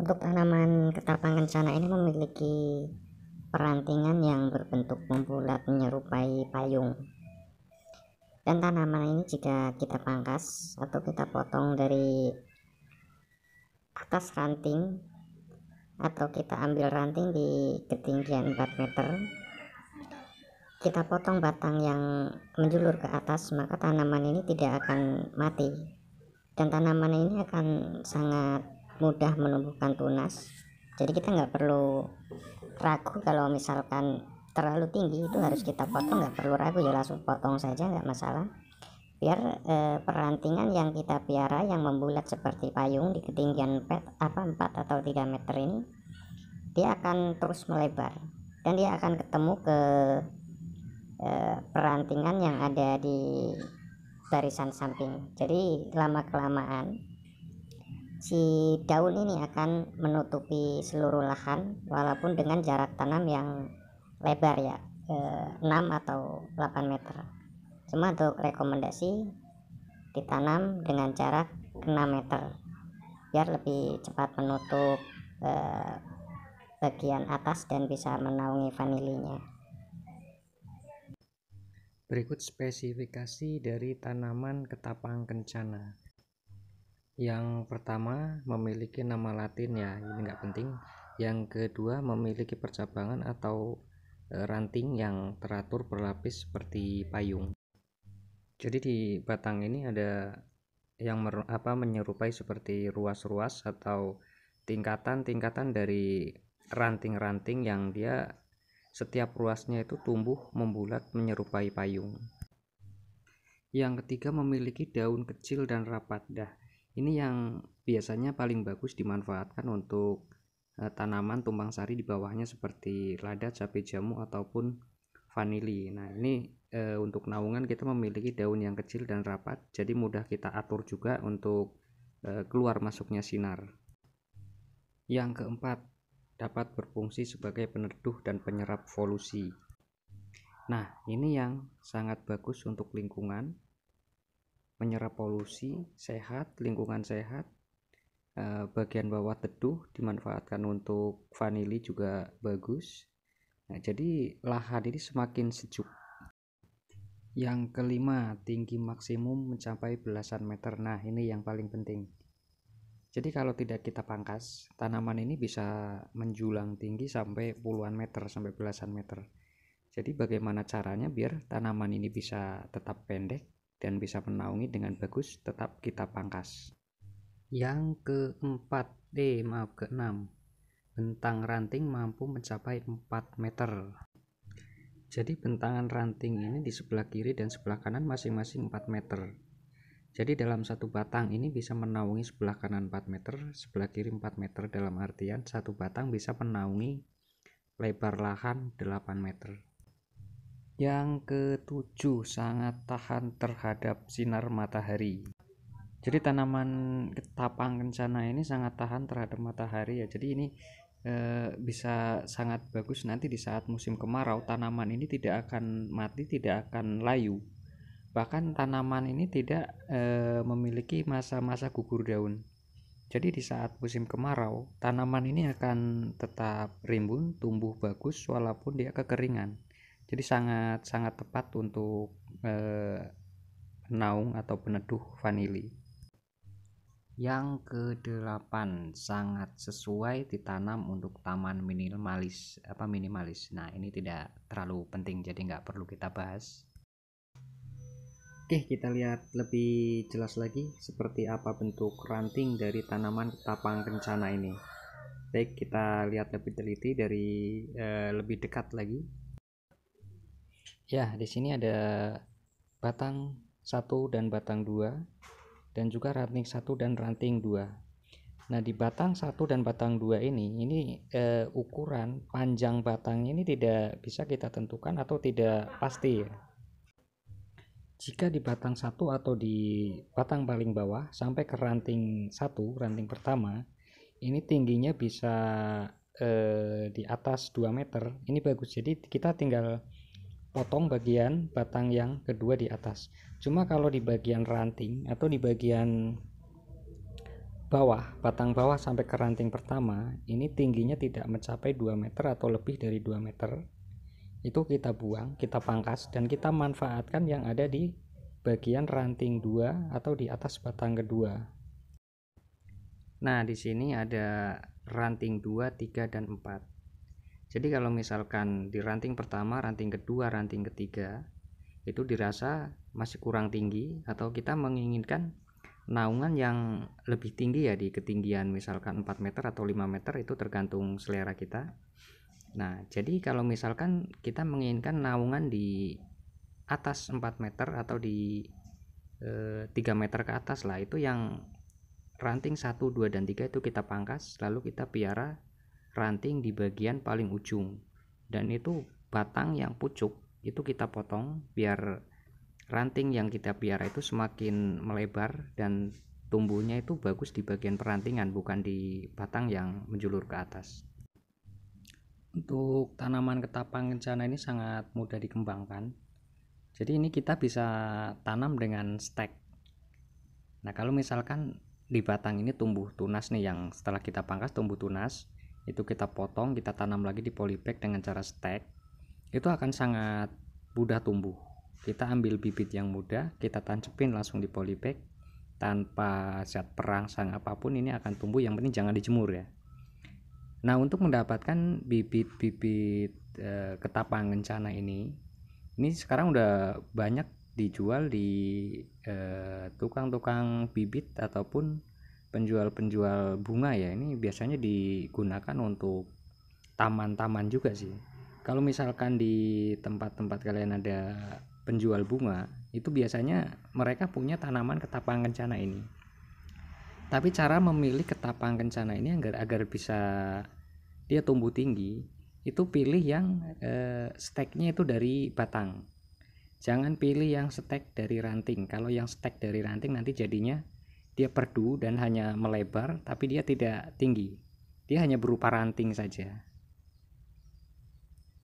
Untuk tanaman ketapang kencana ini memiliki perantingan yang berbentuk membulat menyerupai payung, dan tanaman ini jika kita pangkas atau kita potong dari atas ranting atau kita ambil ranting di ketinggian 4 meter, kita potong batang yang menjulur ke atas, maka tanaman ini tidak akan mati dan tanaman ini akan sangat mudah menumbuhkan tunas. Jadi kita nggak perlu ragu kalau misalkan terlalu tinggi itu harus kita potong, nggak perlu ragu ya, langsung potong saja, nggak masalah. Biar perantingan yang kita piara yang membulat seperti payung di ketinggian 4 atau 3 meter ini, dia akan terus melebar dan dia akan ketemu ke perantingan yang ada di barisan samping. Jadi lama kelamaan si daun ini akan menutupi seluruh lahan walaupun dengan jarak tanam yang lebar ya, 6 atau 8 meter. Cuma untuk rekomendasi ditanam dengan jarak 6 meter biar lebih cepat menutup bagian atas dan bisa menaungi vanilinya. Berikut spesifikasi dari tanaman ketapang kencana. Yang pertama, memiliki nama latin ya, ini nggak penting. Yang kedua, memiliki percabangan atau ranting yang teratur berlapis seperti payung. Jadi di batang ini ada yang menyerupai seperti ruas-ruas atau tingkatan-tingkatan dari ranting-ranting yang dia setiap ruasnya itu tumbuh membulat menyerupai payung. Yang ketiga, memiliki daun kecil dan rapat. Ini yang biasanya paling bagus dimanfaatkan untuk tanaman tumpang sari di bawahnya seperti lada, cabai jamu ataupun vanili. Nah, ini untuk naungan kita memiliki daun yang kecil dan rapat, jadi mudah kita atur juga untuk keluar masuknya sinar. Yang keempat, dapat berfungsi sebagai peneduh dan penyerap polusi. Nah, ini yang sangat bagus untuk lingkungan, menyerap polusi, sehat, lingkungan sehat. Bagian bawah teduh dimanfaatkan untuk vanili juga bagus. Nah, jadi lahan ini semakin sejuk. Yang kelima, tinggi maksimum mencapai belasan meter. Nah, ini yang paling penting. Jadi kalau tidak kita pangkas, tanaman ini bisa menjulang tinggi sampai puluhan meter, sampai belasan meter. Jadi bagaimana caranya biar tanaman ini bisa tetap pendek dan bisa menaungi dengan bagus, tetap kita pangkas. Yang keenam, bentang ranting mampu mencapai 4 meter. Jadi bentangan ranting ini di sebelah kiri dan sebelah kanan masing-masing 4 meter. Jadi dalam satu batang ini bisa menaungi sebelah kanan 4 meter, sebelah kiri 4 meter, dalam artian satu batang bisa menaungi lebar lahan 8 meter. Yang ketujuh, sangat tahan terhadap sinar matahari. Jadi tanaman ketapang kencana ini sangat tahan terhadap matahari ya. Jadi ini bisa sangat bagus nanti di saat musim kemarau. Tanaman ini tidak akan mati, tidak akan layu. Bahkan tanaman ini tidak memiliki masa-masa gugur daun. Jadi di saat musim kemarau, tanaman ini akan tetap rimbun, tumbuh bagus walaupun dia kekeringan. Jadi sangat tepat untuk penaung atau peneduh vanili. Yang kedelapan, sangat sesuai ditanam untuk taman minimalis. Nah, ini tidak terlalu penting, jadi nggak perlu kita bahas. Oke, kita lihat lebih jelas lagi seperti apa bentuk ranting dari tanaman ketapang kencana ini. Baik, kita lihat lebih teliti dari lebih dekat lagi. Ya, di sini ada batang 1 dan batang 2 dan juga ranting 1 dan ranting 2. Nah, di batang 1 dan batang 2 ini ukuran panjang batangnya ini tidak bisa kita tentukan atau tidak pasti ya. Jika di batang 1 atau di batang paling bawah sampai ke ranting 1, ranting pertama, ini tingginya bisa di atas 2 meter. Ini bagus. Jadi kita tinggal potong bagian batang yang kedua di atas. Cuma kalau di bagian ranting atau di bagian bawah, batang bawah sampai ke ranting pertama, ini tingginya tidak mencapai 2 meter atau lebih dari 2 meter. Itu kita buang, kita pangkas, dan kita manfaatkan yang ada di bagian ranting 2 atau di atas batang kedua. Nah, di sini ada ranting 2, 3, dan 4. Jadi kalau misalkan di ranting pertama, ranting kedua, ranting ketiga, itu dirasa masih kurang tinggi atau kita menginginkan naungan yang lebih tinggi ya, di ketinggian misalkan 4 meter atau 5 meter, itu tergantung selera kita. Nah, jadi kalau misalkan kita menginginkan naungan di atas 4 meter atau di 3 meter ke atas lah, itu yang ranting 1, 2, dan 3 itu kita pangkas, lalu kita piara ranting di bagian paling ujung, dan itu batang yang pucuk itu kita potong biar ranting yang kita piara itu semakin melebar dan tumbuhnya itu bagus di bagian perantingan, bukan di batang yang menjulur ke atas. Untuk tanaman ketapang kencana ini sangat mudah dikembangkan. Jadi ini kita bisa tanam dengan stek. Nah, kalau misalkan di batang ini tumbuh tunas nih, yang setelah kita pangkas tumbuh tunas, itu kita potong, kita tanam lagi di polybag dengan cara stek, itu akan sangat mudah tumbuh. Kita ambil bibit yang muda, kita tancepin langsung di polybag tanpa zat perangsang apapun, ini akan tumbuh. Yang penting jangan dijemur ya. Nah, untuk mendapatkan bibit-bibit ketapang kencana ini sekarang udah banyak dijual di tukang-tukang bibit ataupun penjual-penjual bunga ya. Ini biasanya digunakan untuk taman-taman juga sih. Kalau misalkan di tempat-tempat kalian ada penjual bunga, itu biasanya mereka punya tanaman ketapang kencana ini. Tapi cara memilih ketapang kencana ini agar bisa dia tumbuh tinggi, itu pilih yang steknya itu dari batang. Jangan pilih yang stek dari ranting. Kalau yang stek dari ranting nanti jadinya dia perdu dan hanya melebar, tapi dia tidak tinggi. Dia hanya berupa ranting saja.